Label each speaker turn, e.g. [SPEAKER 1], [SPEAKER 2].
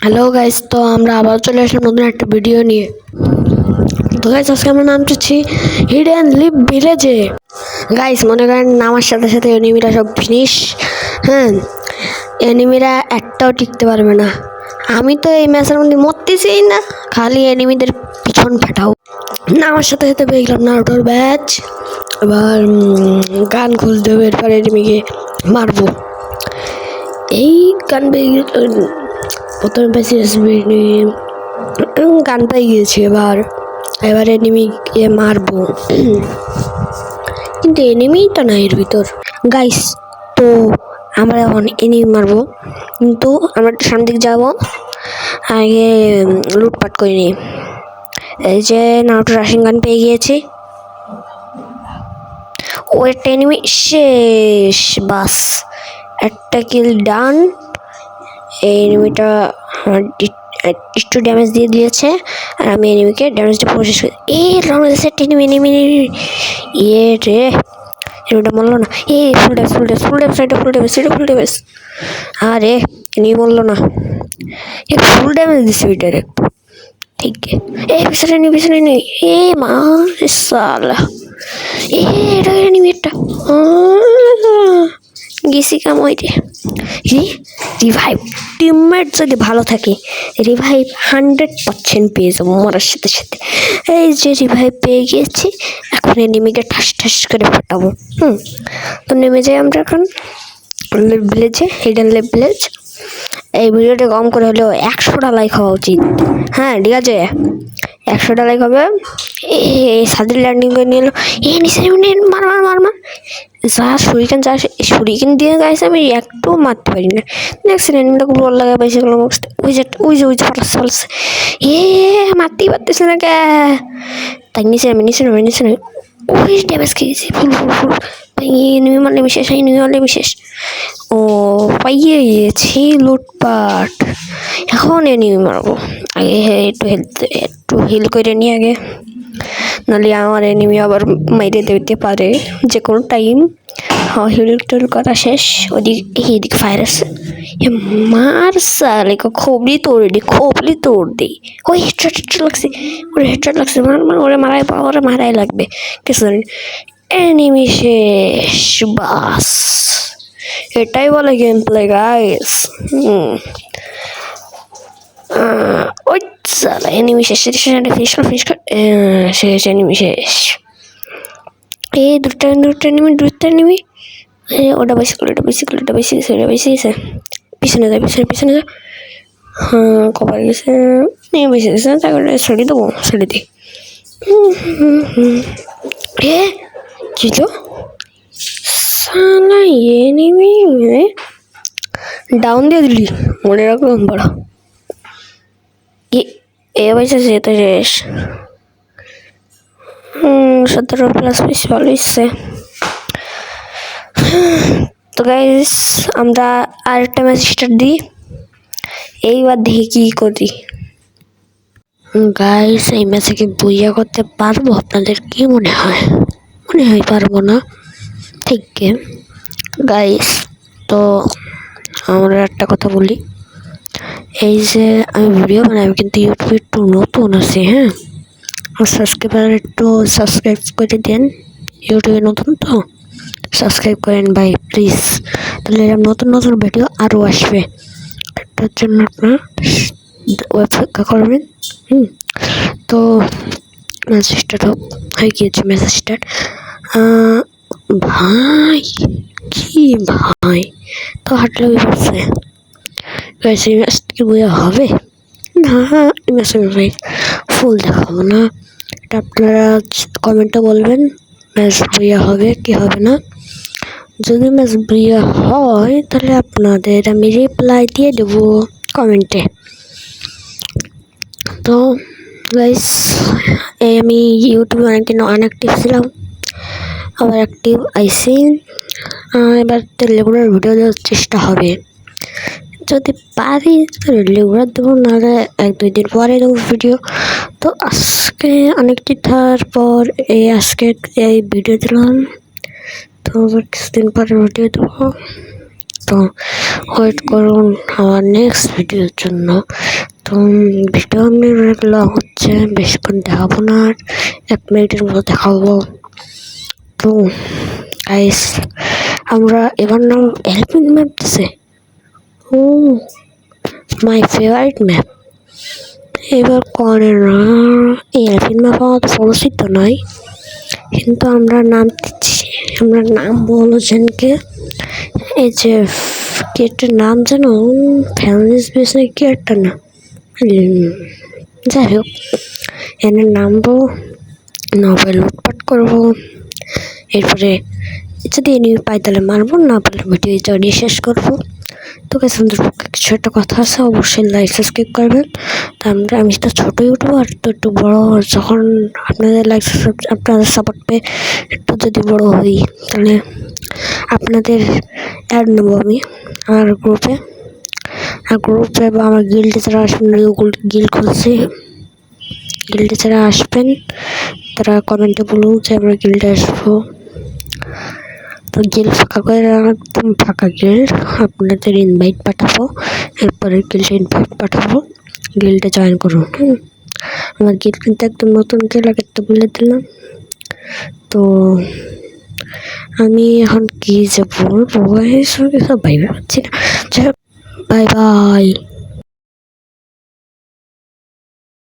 [SPEAKER 1] Hello guys, তো আমরা আবার চলে আসলাম নতুন একটা ভিডিও নিয়ে। তো গাইস, আজকে আমরা নামতেছি হিডেন লিভ ভিলেজে। গাইস, মনে করেন নামার সাথে সাথে এনিমিরা সব ফিনিশ। হ্যাঁ, এনিমিরা একটাও টিকতে পারবে না। আমি তো এই ম্যাচের মধ্যে মরতেছি না, খালি এনিমিদের পিছন ফাটাও। নামার সাথে সাথে পেয়ে গেলাম নারুটোর ব্যাচ। এবার গান খুঁজতে হবে, এরপর এনিমিকে মারবো। এই গান পেয়ে প্রথমে বেশি গান পেয়ে গিয়েছি। এবার এনিমিকে মারবো, কিন্তু এনিমি তো না এর ভিতর। গাইস, তো আমরা এখন এনিমি মারবো, কিন্তু আমরা সামনের দিকে যাবো। আগে লুটপাট করে নিই। এই যে নারুটো রাশিং গান পেয়ে গিয়েছি। ও একটা এনিমি শেষ, বাস একটা কিল ডান। এই এনিমিটা একটু ড্যামেজ দিয়ে দিয়েছে, আর আমি এনিমিকে ড্যামেজটা প্রসেস করি। এনিমি ইয়ে রে, এনিমিটা মরলো না। Full damage. আরে এনিমি মরলো না, ফুল ড্যামেজ দিচ্ছে ওইটা একটু। ঠিক আছে, পিছনে নেই। মা সালা, এটা এনিমি একটা গেছি কামড়ে। রিভাইভ টিমমেট যদি ভালো থাকে, রিভাইভ 100% পেয়ে যাবো মরার সাথে সাথে। এই যে রিভাইভ পেয়ে গিয়েছি, এখন এনিমিকে ঠাস ঠাস করে ফাটাবো। তো নেমে যাই আমরা এখন ভিলেজে, হিডেন লিভ ভিলেজ। এই ভিডিওটা কম করে হলেও 100টা লাইক হওয়া উচিত। হ্যাঁ, ঠিক আছে, 100টা লাইক হবে। সাদের ল্যান্ডিং করে নিয়ে এলো। নিচে মার সুরিকেন দিয়ে গাইছে, আমি একটু মারতে পারি না। নেক্সট এনিমিটা খুব ভালো লাগে পাইছে। ওই যে পালাচ্ছে। মারতেই পারতেছে না কে। তাই নিচে নামে ওই ড্যামেজ খেয়েছি ফুল। এনিমি মারলে আমি শেষ। ও পাইয়ে গিয়েছি লুটপাট। এখন এনিমি মারবো। আগে একটু হিল করে নিই আগে, নাহলে আমার এনিমি আবার মাইরে দিতে পারে যে কোনো টাইম। হিল টিল করা শেষ। এদিকে ফায়ার আছে, মার সালে খোপলি তোড় দিই। ওই হেডশট লাগছে। ওরে মারাই লাগবে কিছু। এনিমি শেষ, বাস। এটাই বলে গেম প্লে গাইস। ওই সালা এনিমি শেষ। ফিনিশ কর। শেষ, এনিমি শেষ। দুটা এনিমি। ওটা বেশি গেছে। পিছনে যা। হ্যাঁ, কবার গেছে, বেশি গেছে। তারপরে ছড়ি দেবো, ছড়ি দিই। কি তো সালা এনিমি ডাউন দিয়ে দিলি, মনে রাখো বড়। পয়সা তো শেষ। 17+ ভালো ইচ্ছে। তো গাইস, আমরা আরেকটা ম্যাচ স্টার্ট দিই। এইবার দেখি কি করি। গাইস, এই ম্যাচে কি বুইয়া করতে পারবো? আপনাদের কি মনে হয়? পারবো না? ঠিক গাইস, তো আমরা একটা কথা বলি। এই যে আমি ভিডিও বানাই, কিন্তু ইউটিউবে একটু নতুন আছি। হ্যাঁ, সাবস্ক্রাইব করে দেন। ইউটিউবে নতুন তো সাবস্ক্রাইব করেন ভাই, প্লিজ। তাহলে এরকম নতুন ভিডিও আরও আসবে। এটার জন্য আপনার অপেক্ষা করবেন। তো ম্যাচ স্টার্ট হয়ে গিয়েছে। ভাই কি ভাই, তো হাঁটলে পড়ছে। এই ম্যাচ কি বইয়া হবে না? এই ম্যাচে ভাই ফুল দেখাবো না, এটা আপনারা কমেন্টে বলবেন ম্যাচ বইয়া হবে কি হবে না। যদি ম্যাচ বইয়া হয়, তাহলে আপনাদের আমি রিপ্লাই দিয়ে দেবো কমেন্টে। তো গাইস, আমি ইউটিউবে অনেকদিন আনঅ্যাক্টিভ ছিলাম, আবার অ্যাক্টিভ আইসি। এবার রেগুলার ভিডিও দেওয়ার চেষ্টা হবে। যদি পারি রেগুলার দেবো, নাহলে 1-2 দিন পরে দেবো ভিডিও। তো আজকে অনেকদিন থাকার পর আজকে এই ভিডিও দিলাম। তো কিছুদিন পরে ভিডিও দেবো। তো ওয়েট করুন আমার নেক্সট ভিডিওর জন্য। তো ভিডিও আমি অনেক লং হচ্ছে, বেশিক্ষণ দেখাবো না, আর 1 মিনিটের মতো দেখাবো। তো গাইস আমরা এবার নাম এলিফ্যান্ট ম্যাপ দিছে। ও মাই ফেভারিট ম্যাপ। এবার করে না এই এলিফ্যান্ট ম্যাপ আমার পরিচিত নয়, কিন্তু আমরা নাম দিচ্ছি। আমরা নাম বলেছেনকে এই যে কি একটা নাম যেন ফ্যামিলিস বেসে কি একটা না, যাই হোক এনে নামবো, নভেল লুটপাট করবো। এরপরে যদি এনিমি পাই তাহলে মারবো, না পারলে ভিডিও জড়িয়ে শেষ করবো। তো গাইস আমাদের পক্ষে কিছু একটা কথা আছে, অবশ্যই লাইক সাবস্ক্রাইব করবেন। তো আমি তো ছোটো ইউটিউবার, তো একটু বড় যখন আপনাদের লাইক আপনাদের সাপোর্ট পেয়ে একটু যদি বড় হই তাহলে আপনাদের অ্যাড নেবো আমি আমার গ্রুপে। আর গ্রুপে বা আমার গিল্ডে যারা আসবেন, গিল্ড খুলছি, গিল্ডে যারা আসবেন তারা কমেন্টে বলুন যে আমরা গিল্ডে আসবো। তো গিল্ড ফাঁকা করে একদম ফাঁকা গিল্ড আপনাদের ইনভাইট পাঠাবো, এরপরে গিল্ডে ইনভাইট পাঠাবো, গিল্ডে জয়েন করুন। আমার গিল্ড কিন্তু একদম নতুন গিল্ড, আগে তো বলে দিলাম। তো আমি এখন কি যে বলবো সব ভাই পাচ্ছি না। Bye bye.